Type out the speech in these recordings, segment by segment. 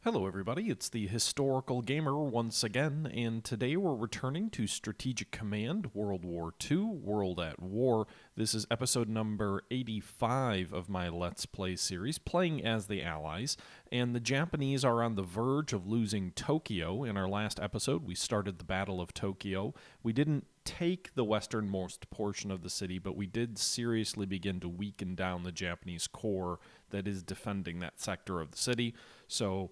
Hello everybody, it's the Historical Gamer once again, and today we're returning to Strategic Command, World War II, World at War. This is episode number 85 of my Let's Play series, playing as the Allies, and the Japanese are on the verge of losing Tokyo. In our last episode, we started the Battle of Tokyo. We didn't take the westernmost portion of the city, but we did seriously begin to weaken down the Japanese corps that is defending that sector of the city. So,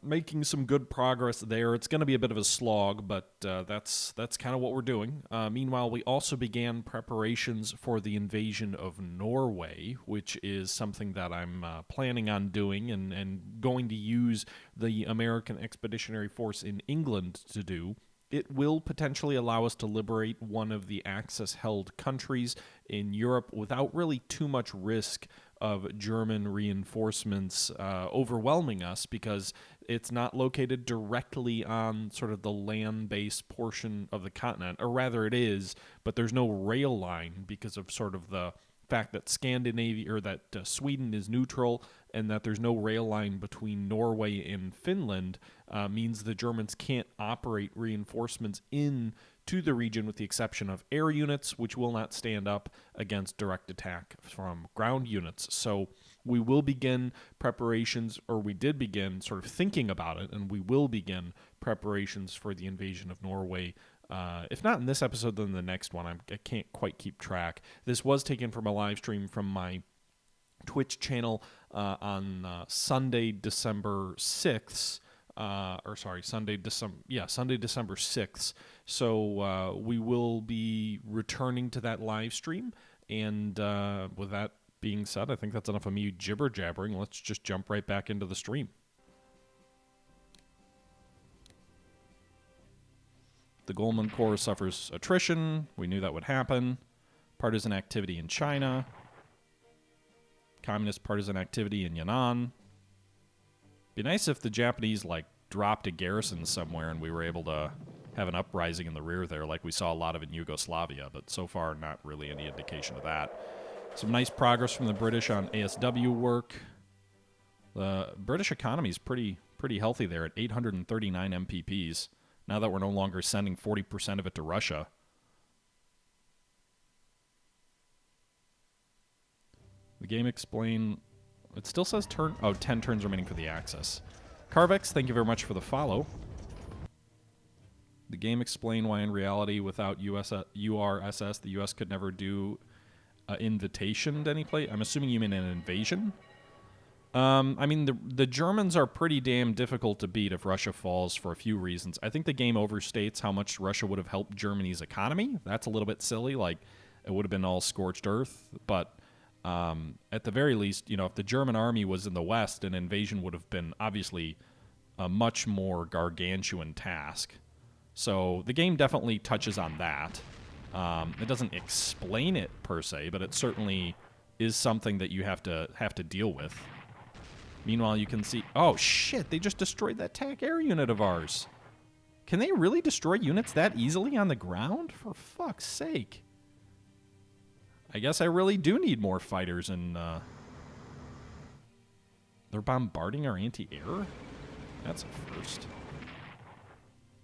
making some good progress there. It's going to be a bit of a slog, but that's kind of what we're doing. Meanwhile, we also began preparations for the invasion of Norway, which is something that I'm planning on doing and going to use the American Expeditionary Force in England to do. It will potentially allow us to liberate one of the Axis-held countries in Europe without really too much risk of German reinforcements overwhelming us, because it's not located directly on sort of the land-based portion of the continent, or rather it is, but there's no rail line because of sort of the fact that Scandinavia, or that Sweden is neutral, and that there's no rail line between Norway and Finland, means the Germans can't operate reinforcements in to the region, with the exception of air units, which will not stand up against direct attack from ground units. So we will begin preparations, or we did begin sort of thinking about it, and we will begin preparations for the invasion of Norway. If not in this episode, then the next one. I can't quite keep track. This was taken from a live stream from my Twitch channel on Sunday, December 6th. Sunday, December 6th. So we will be returning to that live stream. And with that being said, I think that's enough of me jibber-jabbering. Let's just jump right back into the stream. The Goldman Corps suffers attrition. We knew that would happen. Partisan activity in China. Communist partisan activity in Yan'an. Be nice if the Japanese, dropped a garrison somewhere and we were able to have an uprising in the rear there, like we saw a lot of in Yugoslavia, but so far not really any indication of that. Some nice progress from the British on ASW work. The British economy is pretty healthy there at 839 MPPs. Now that we're no longer sending 40% of it to Russia. The game explain... It still says 10 turns remaining for the Axis. Carvex, thank you very much for the follow. The game explain why in reality without URSS the US could never do an invitation to any place. I'm assuming you mean an invasion? I mean, the Germans are pretty damn difficult to beat if Russia falls, for a few reasons. I think the game overstates how much Russia would have helped Germany's economy. That's a little bit silly. Like, it would have been all scorched earth. But at the very least, if the German army was in the West, an invasion would have been obviously a much more gargantuan task. So the game definitely touches on that. It doesn't explain it per se, but it certainly is something that you have to deal with. Meanwhile, you can see... Oh, shit! They just destroyed that TAC air unit of ours. Can they really destroy units that easily on the ground? For fuck's sake. I guess I really do need more fighters, and... They're bombarding our anti-air? That's a first.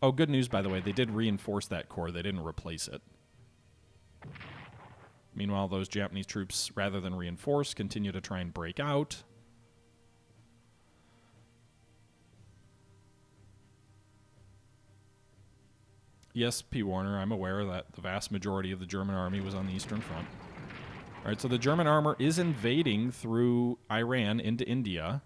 Oh, good news, by the way. They did reinforce that core. They didn't replace it. Meanwhile, those Japanese troops, rather than reinforce, continue to try and break out. Yes, P. Warner, I'm aware that the vast majority of the German army was on the Eastern Front. All right, so the German armor is invading through Iran into India.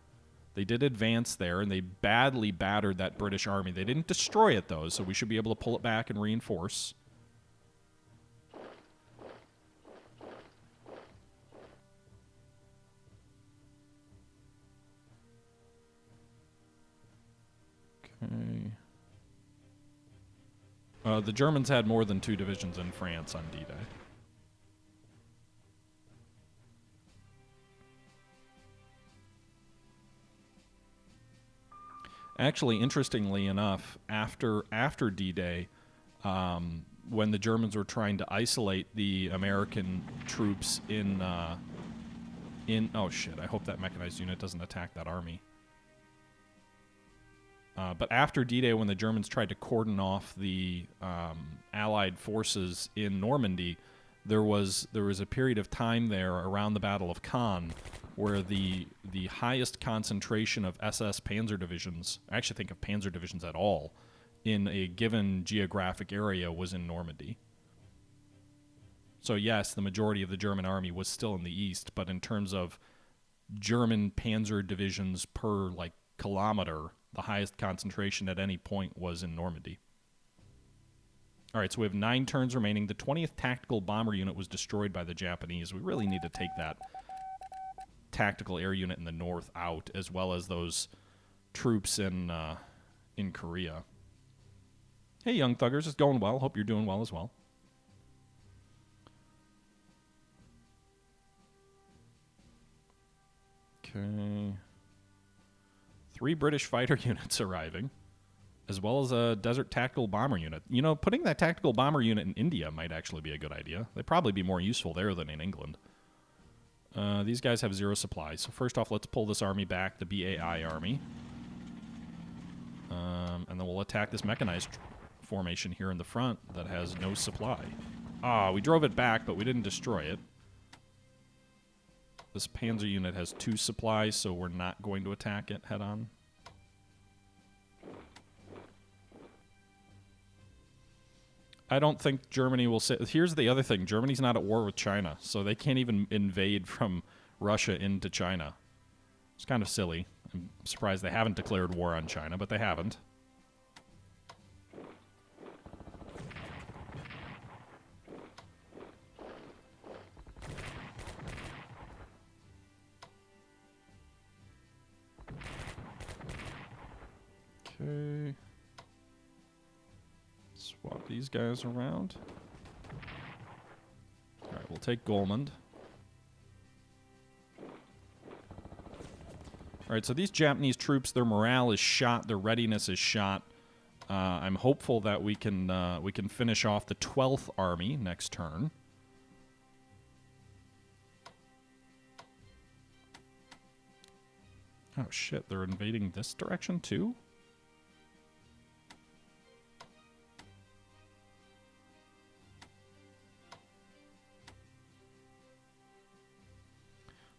They did advance there, and they badly battered that British army. They didn't destroy it, though, so we should be able to pull it back and reinforce. Okay. The Germans had more than 2 divisions in France on D-Day. Actually, interestingly enough, after D-Day, when the Germans were trying to isolate the American troops in oh shit, I hope that mechanized unit doesn't attack that army. But after D-Day, when the Germans tried to cordon off the Allied forces in Normandy, there was a period of time there around the Battle of Caen where the highest concentration of SS Panzer divisions, I actually think of Panzer divisions at all, in a given geographic area was in Normandy. So yes, the majority of the German army was still in the east, but in terms of German Panzer divisions per kilometer, the highest concentration at any point was in Normandy. All right, so we have 9 turns remaining. The 20th Tactical Bomber Unit was destroyed by the Japanese. We really need to take that tactical air unit in the north out, as well as those troops in Korea. Hey, young thuggers, it's going well. Hope you're doing well as well. Okay. 3 British fighter units arriving, as well as a Desert Tactical Bomber Unit. You know, putting that Tactical Bomber Unit in India might actually be a good idea. They'd probably be more useful there than in England. These guys have 0 supplies. So first off, let's pull this army back, the BAI army. And then we'll attack this mechanized formation here in the front that has no supply. We drove it back, but we didn't destroy it. This Panzer unit has 2 supplies, so we're not going to attack it head-on. I don't think Germany will say... Here's the other thing. Germany's not at war with China, so they can't even invade from Russia into China. It's kind of silly. I'm surprised they haven't declared war on China, but they haven't. Okay. Swap these guys around. Alright, we'll take Goldmund. Alright, so these Japanese troops, their morale is shot, their readiness is shot. I'm hopeful that we can finish off the 12th Army next turn. Oh shit, they're invading this direction too?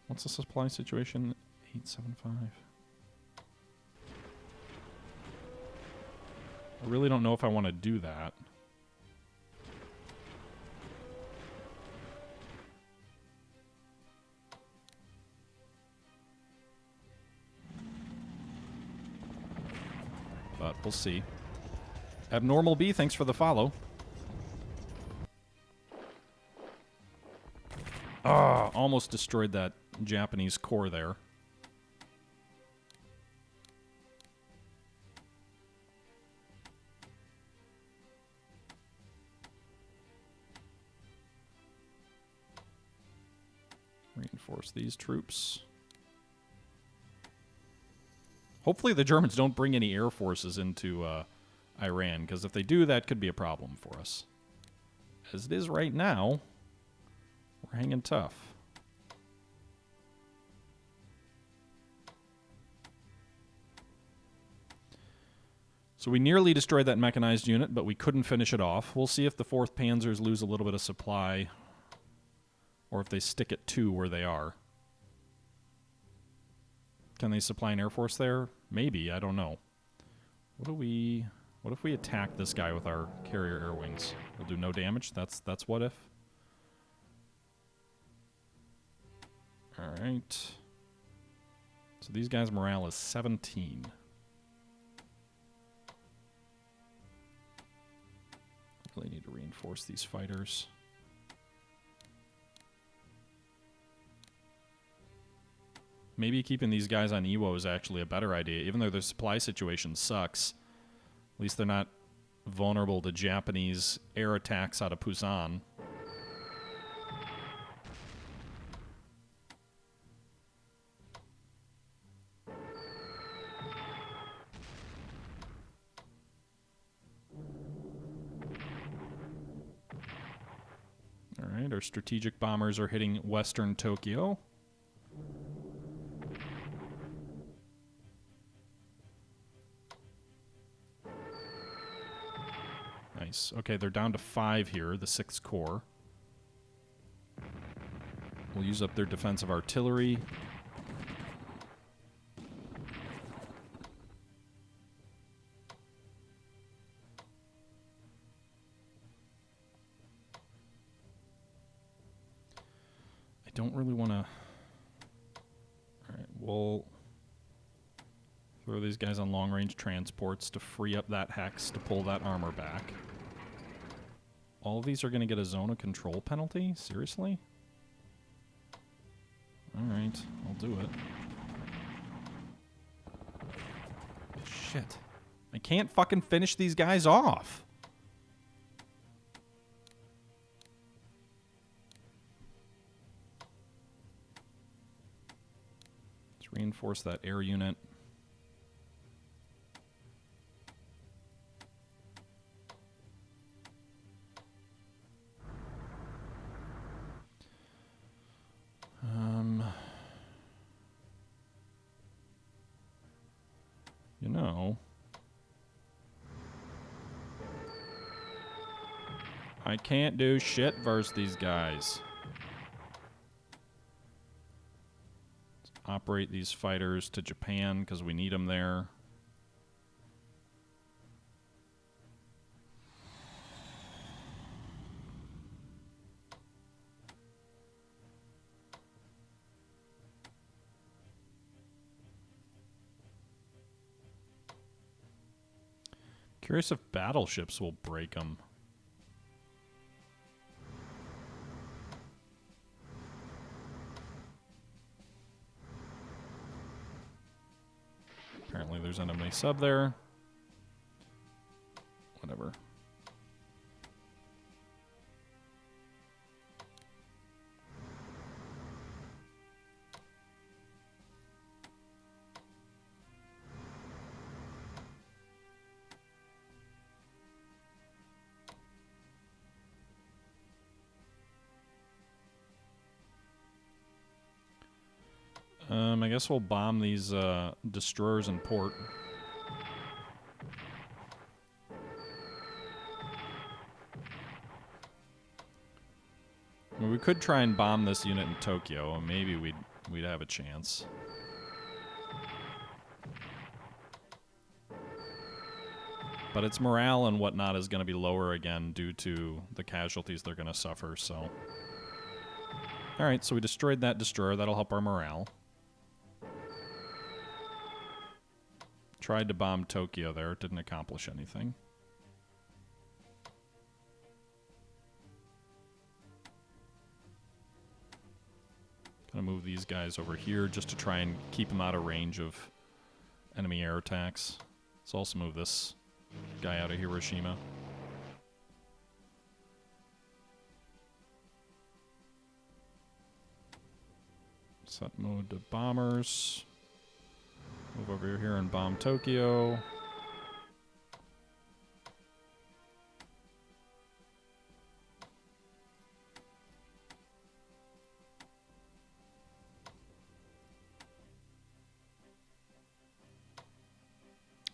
What's the supply situation? 875. I really don't know if I want to do that. But we'll see. Abnormal B, thanks for the follow. Almost destroyed that Japanese corps there. Reinforce these troops. Hopefully the Germans don't bring any air forces into Iran, because if they do, that could be a problem for us. As it is right now, we're hanging tough. So we nearly destroyed that mechanized unit, but we couldn't finish it off. We'll see if the 4th Panzers lose a little bit of supply, or if they stick at 2 where they are. Can they supply an air force there? Maybe, I don't know. What if we attack this guy with our carrier air wings? We'll do no damage? That's what if? Alright. So these guys' morale is 17. Really need to reinforce these fighters. Maybe keeping these guys on Iwo is actually a better idea, even though their supply situation sucks. At least they're not vulnerable to Japanese air attacks out of Busan. Alright, our strategic bombers are hitting western Tokyo. Nice. Okay, they're down to 5 here, the 6th Corps. We'll use up their defensive artillery. I don't really want to... Alright, we'll throw these guys on long-range transports to free up that hex to pull that armor back. All of these are going to get a zone of control penalty? Seriously? Alright, I'll do it. Shit. I can't fucking finish these guys off. Let's reinforce that air unit. You know, I can't do shit versus these guys. Let's operate these fighters to Japan because we need them there. Curious if battleships will break them. Apparently there's an enemy sub there. Whatever. I guess we'll bomb these destroyers in port. I mean, we could try and bomb this unit in Tokyo, and maybe we'd have a chance. But its morale and whatnot is going to be lower again due to the casualties they're going to suffer, so... Alright, so we destroyed that destroyer. That'll help our morale. Tried to bomb Tokyo there. It didn't accomplish anything. Gonna move these guys over here just to try and keep them out of range of enemy air attacks. Let's also move this guy out of Hiroshima. Set mode to bombers. Move over here and bomb Tokyo.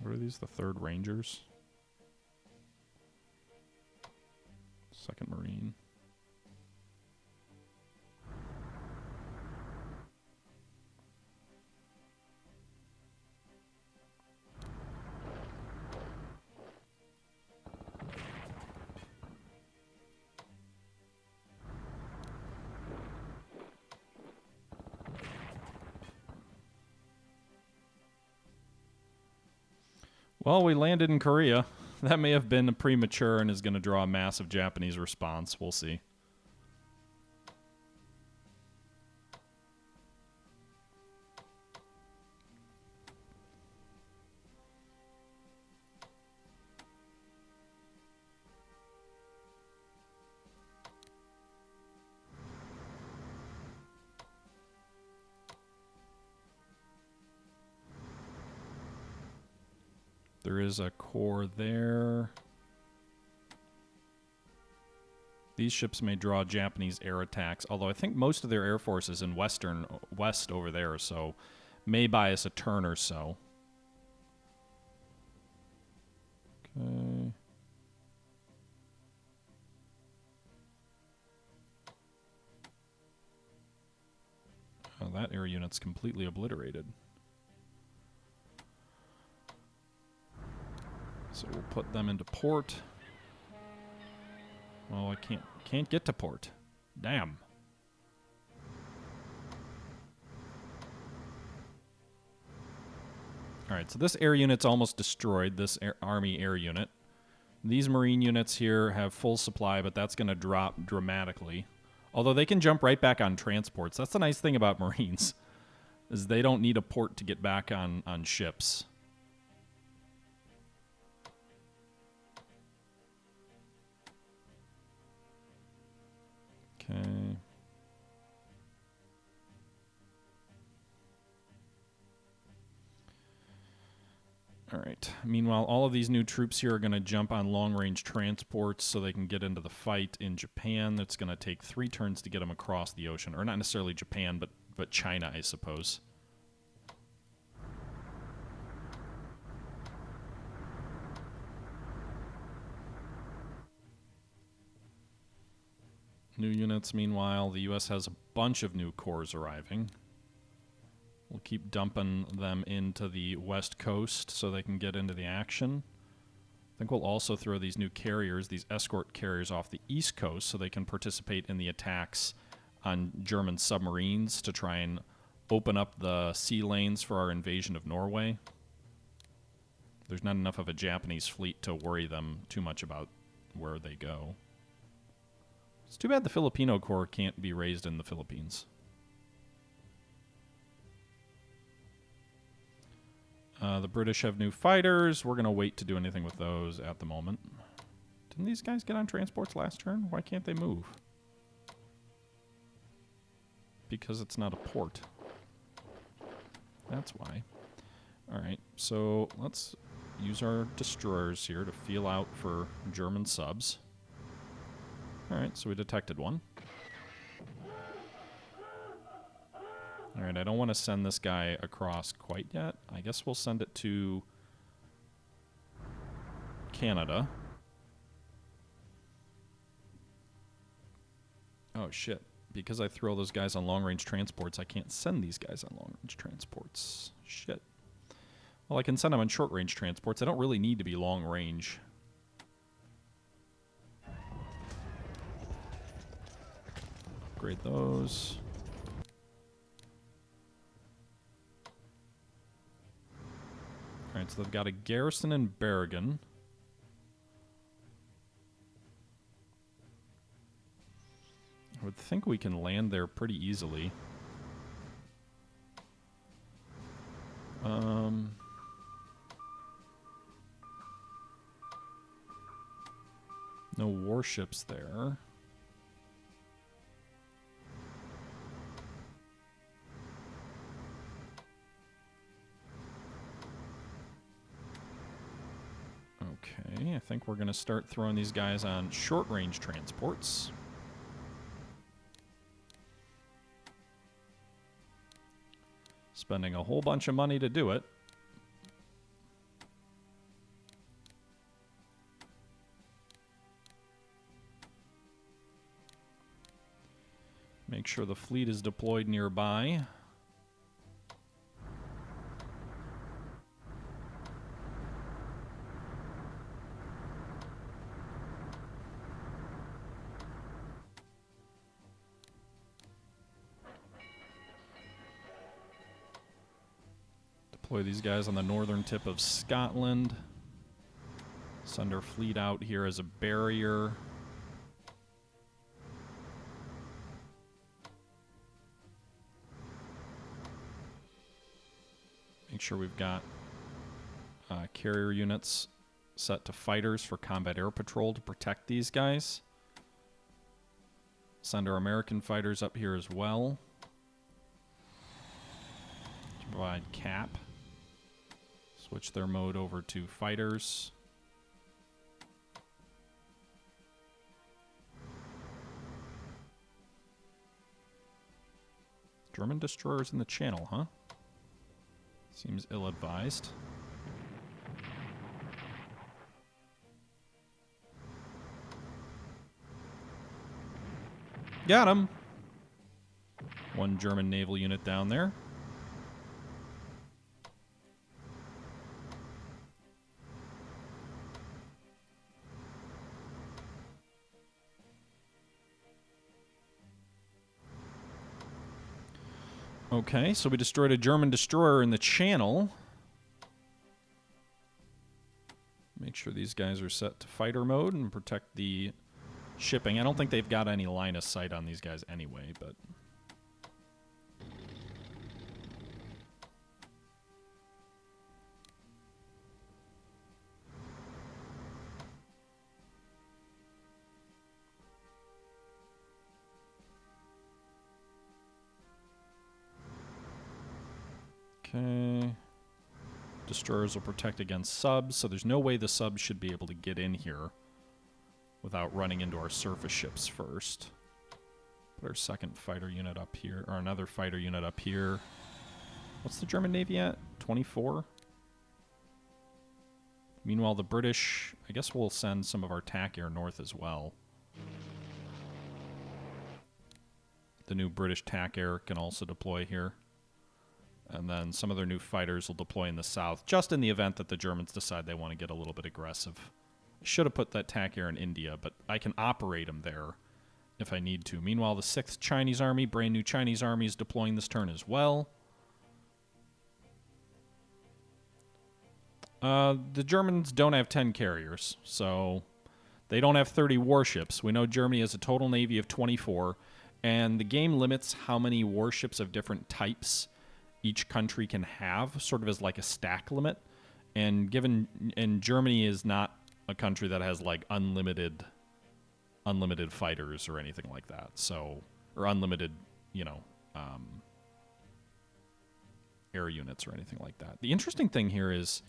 What are these, the 3rd Rangers? 2nd Marine. Well, we landed in Korea. That may have been premature and is going to draw a massive Japanese response. We'll see. There is a core there. These ships may draw Japanese air attacks, although I think most of their air force is in west over there, so may buy us a turn or so. Okay. that air unit's completely obliterated. So we'll put them into port. Well, I can't get to port. Damn. Alright, so this air unit's almost destroyed, this Army air unit. These Marine units here have full supply, but that's going to drop dramatically. Although they can jump right back on transports. That's the nice thing about Marines, is they don't need a port to get back on ships. Okay. All right. Meanwhile, all of these new troops here are going to jump on long-range transports so they can get into the fight in Japan. That's going to take 3 turns to get them across the ocean. Or not necessarily Japan, but China, I suppose. New units, meanwhile, the U.S. has a bunch of new corps arriving. We'll keep dumping them into the west coast so they can get into the action. I think we'll also throw these new carriers, these escort carriers, off the east coast so they can participate in the attacks on German submarines to try and open up the sea lanes for our invasion of Norway. There's not enough of a Japanese fleet to worry them too much about where they go. It's too bad the Filipino Corps can't be raised in the Philippines. The British have new fighters. We're going to wait to do anything with those at the moment. Didn't these guys get on transports last turn? Why can't they move? Because it's not a port. That's why. Alright, so let's use our destroyers here to feel out for German subs. Alright, so we detected one. Alright, I don't want to send this guy across quite yet. I guess we'll send it to Canada. Oh, shit. Because I throw those guys on long-range transports, I can't send these guys on long-range transports. Shit. Well, I can send them on short-range transports. I don't really need to be long-range. Upgrade those. Alright, so they've got a garrison in Bergen. I would think we can land there pretty easily. No warships there. Okay, I think we're going to start throwing these guys on short-range transports. Spending a whole bunch of money to do it. Make sure the fleet is deployed nearby. Deploy these guys on the northern tip of Scotland. Send our fleet out here as a barrier. Make sure we've got carrier units set to fighters for combat air patrol to protect these guys. Send our American fighters up here as well to provide cap. Switch their mode over to fighters. German destroyers in the channel, huh? Seems ill-advised. Got him! One German naval unit down there. Okay, so we destroyed a German destroyer in the channel. Make sure these guys are set to fighter mode and protect the shipping. I don't think they've got any line of sight on these guys anyway, but... Okay. Destroyers will protect against subs, so there's no way the subs should be able to get in here without running into our surface ships first. Put our second fighter unit up here, or another fighter unit up here. What's the German Navy at? 24? Meanwhile, the British, I guess we'll send some of our TAC air north as well. The new British TAC air can also deploy here. And then some of their new fighters will deploy in the south, just in the event that the Germans decide they want to get a little bit aggressive. I should have put that TAC air in India, but I can operate them there if I need to. Meanwhile, the 6th Chinese Army, brand new Chinese Army, is deploying this turn as well. The Germans don't have 10 carriers, so they don't have 30 warships. We know Germany has a total navy of 24, and the game limits how many warships of different types each country can have, sort of as like a stack limit. And Germany is not a country that has like unlimited fighters or anything like that. So, or unlimited, air units or anything like that. The interesting thing here is,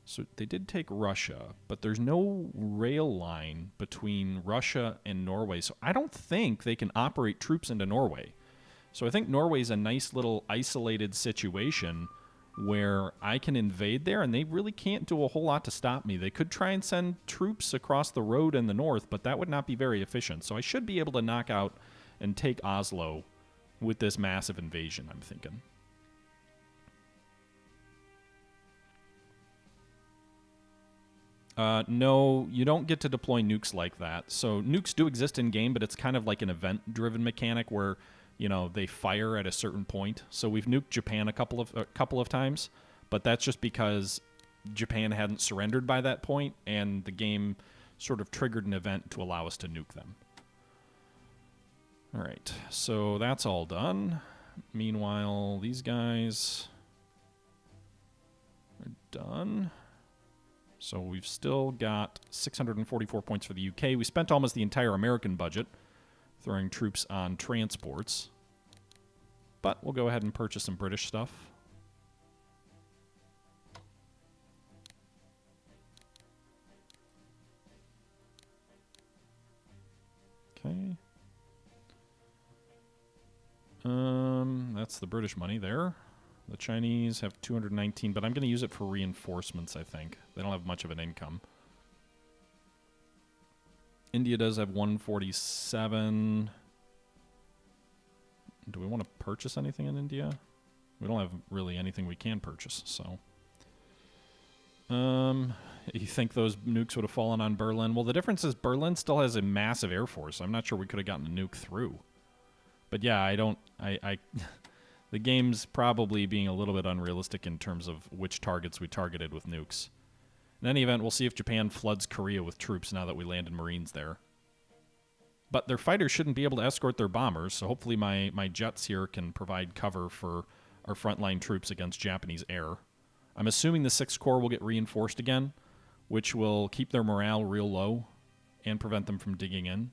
so they did take Russia, but there's no rail line between Russia and Norway. So I don't think they can operate troops into Norway. So I think Norway's a nice little isolated situation where I can invade there, and they really can't do a whole lot to stop me. They could try and send troops across the road in the north, but that would not be very efficient. So I should be able to knock out and take Oslo with this massive invasion, I'm thinking. No, you don't get to deploy nukes like that. So nukes do exist in game, but it's kind of like an event-driven mechanic where they fire at a certain point. So we've nuked Japan a couple of times, but that's just because Japan hadn't surrendered by that point, and the game sort of triggered an event to allow us to nuke them. All right, so that's all done. Meanwhile, these guys are done. So we've still got 644 points for the UK. We spent almost the entire American budget throwing troops on transports. But we'll go ahead and purchase some British stuff. Okay. That's the British money there. The Chinese have 219, but I'm going to use it for reinforcements, I think. They don't have much of an income. India does have 147. Do we want to purchase anything in India? We don't have really anything we can purchase, so. You think those nukes would have fallen on Berlin? Well, the difference is Berlin still has a massive air force. I'm not sure we could have gotten a nuke through. But yeah, the game's probably being a little bit unrealistic in terms of which targets we targeted with nukes. In any event, we'll see if Japan floods Korea with troops now that we landed Marines there. But their fighters shouldn't be able to escort their bombers, so hopefully my jets here can provide cover for our frontline troops against Japanese air. I'm assuming the 6th Corps will get reinforced again, which will keep their morale real low and prevent them from digging in.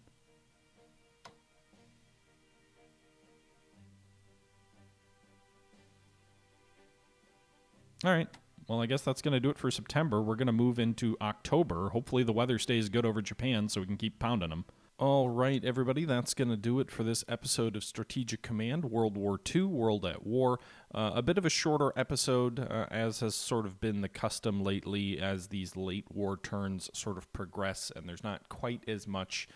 All right. Well, I guess that's going to do it for September. We're going to move into October. Hopefully the weather stays good over Japan so we can keep pounding them. All right, everybody, that's going to do it for this episode of Strategic Command, World War II, World at War. A bit of a shorter episode, as has sort of been the custom lately as these late war turns sort of progress, and there's not quite as much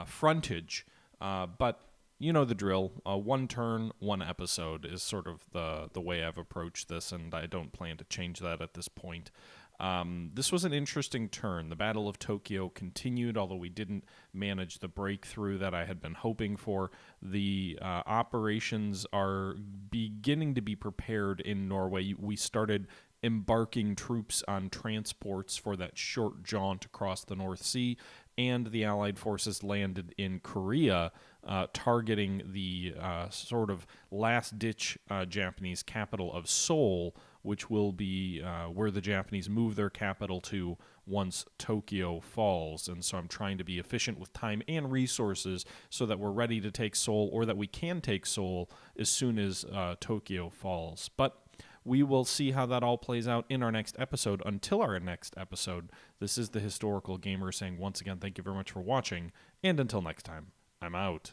frontage. But, you know the drill. One turn, one episode is sort of the way I've approached this, and I don't plan to change that at this point. This was an interesting turn. The Battle of Tokyo continued, although we didn't manage the breakthrough that I had been hoping for. The operations are beginning to be prepared in Norway. We started embarking troops on transports for that short jaunt across the North Sea, and the Allied forces landed in Korea, targeting the sort of last-ditch Japanese capital of Seoul, which will be where the Japanese move their capital to once Tokyo falls. And so I'm trying to be efficient with time and resources so that we're ready to take Seoul, or that we can take Seoul as soon as Tokyo falls. But we will see how that all plays out in our next episode. Until our next episode, this is the Historical Gamer saying once again, thank you very much for watching, and until next time, I'm out.